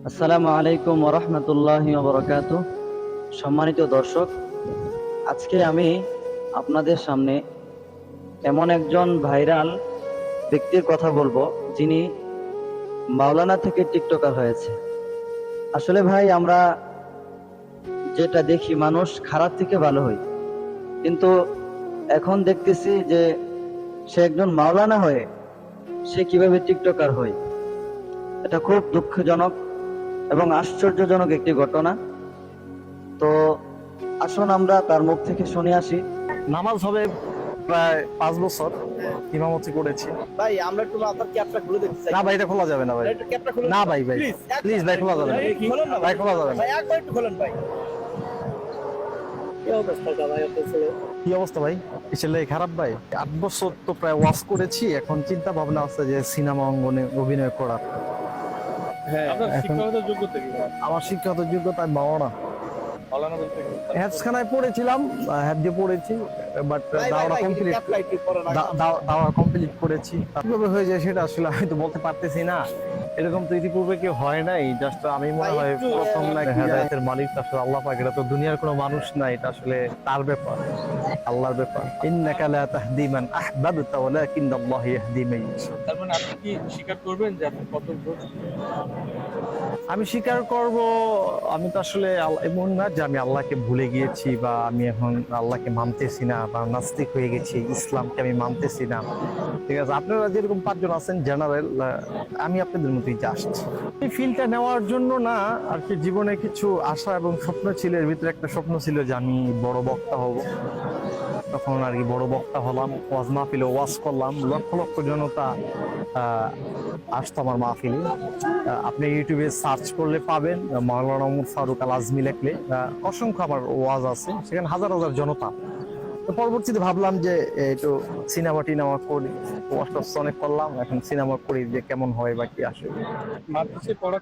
আসসালামু আলাইকুম ওয়া রাহমাতুল্লাহি ওয়া বারাকাতুহু। সম্মানিত দর্শক, আজকে আমি আপনাদের সামনে এমন একজন ভাইরাল ব্যক্তির কথা বলবো যিনি মাওলানা থেকে টিকটকার হয়েছে। আসলে ভাই, আমরা যেটা দেখি মানুষ খারাপ থেকে ভালো হয়, কিন্তু এখন দেখতেছি যে সে একজন মাওলানা হয়ে সে কিভাবে টিকটকার হয়। এটা খুব দুঃখজনক এবং আশ্চর্যজনক একটি ঘটনা। তো আসুন আমরা তার মুখ থেকে শুনে আসি। নামাজ হবে প্রায় 5 বছর ইমামতি করেছি। ভাই আমরা একটু আপনার ক্যাপটা খুলে দেখতে চাই। না ভাই, এটা খোলা যাবে না ভাই। একটু ক্যাপটা খুলে না ভাই, ভাই প্লিজ ভাই, খোলা যাবে না খোলেন না ভাই, খোলা যাবে না। ভাই, একবার একটু খোলেন ভাই। কি অবস্থা ভাই আপনার ছেলে? কি অবস্থা ভাই? এই ছেলে খারাপ ভাই? 8 বছর তো প্রায় ওয়াজ করেছি, এখন চিন্তা ভাবনা আছে যে সিনেমা অঙ্গনে অভিনয় করার। হ্যাঁ, আপনার এখন- শিক্ষাগত যোগ্যতা কি? আমার শিক্ষাগত যোগ্যতা আমি মাওলানা মাওলানা বলতে কি? হ্যাফজখানায় পড়েছিলাম, হ্যাফ দিয়ে পড়েছি, বাট ভাই, দাওয়া কমপ্লিট ক্যাপটা একটু পরেন আগে। দাওয়া কমপ্লিট করেছি। কিভাবে হয়ে যায় সেটা আসলে আমি তো বলতে পারতেছি না। এরকম তো ইতিপূর্বে কেউ হয় নাই, জাস্ট আমি মনে ভাই, হয় একটু, প্রথম নাকি একটু হেদায়েতের মালিক তো আসলে আল্লাহ পাক। এটা তো দুনিয়ার কোনো মানুষ না, এটা আসলে তার ব্যাপার, আল্লাহর ব্যাপার। ইন্নাকা লা তাহদি মান আহবাবতা ওয়ালাকিন্নাল্লাহু ইয়াহদি মান ইয়াশা। তার মানে আপনি কি স্বীকার করবেন যে আপনি কত ভ্রষ্ট? আমি স্বীকার করব, আমি তো আসলে এমন না যে আমি আল্লাহকে ভুলে গিয়েছি বা আমি এখন আল্লাহকে মানতেছি না বা নাস্তিক হয়ে গেছি, ইসলামকে আমি মানতেছি না। ঠিক আছে, আপনারা যেরকম 5 জন আছেন জেনারেল, আমি আপনাদের মতোই জাস্ট এই ফিলটা নেওয়ার জন্য না আর কি। জীবনে কিছু আশা এবং স্বপ্ন ছিল, এর ভিতরে একটা স্বপ্ন ছিল যে আমি বড় বক্তা হব। তখন আর কি বড় বক্তা হলাম, ওয়াজ মাহফিলে ওয়াজ করলাম, লক্ষ লক্ষ জনতা আসতো আমার মাহফিলে। আপনি ইউটিউবে সার্চ করলে পাবেন, মাওলানা ওমর ফারুক আল আজমি লিখলে অসংখ্য আমার ওয়াজ আছে, সেখানে হাজার হাজার জনতা। তো পরবর্তীতে ভাবলাম যে একটু সিনেমা টিনেমা করি, ওয়াজ অনেক করলাম, এখন সিনেমা করি যে কেমন হয় বা কি আসে। মাদ্রাসায় পড়া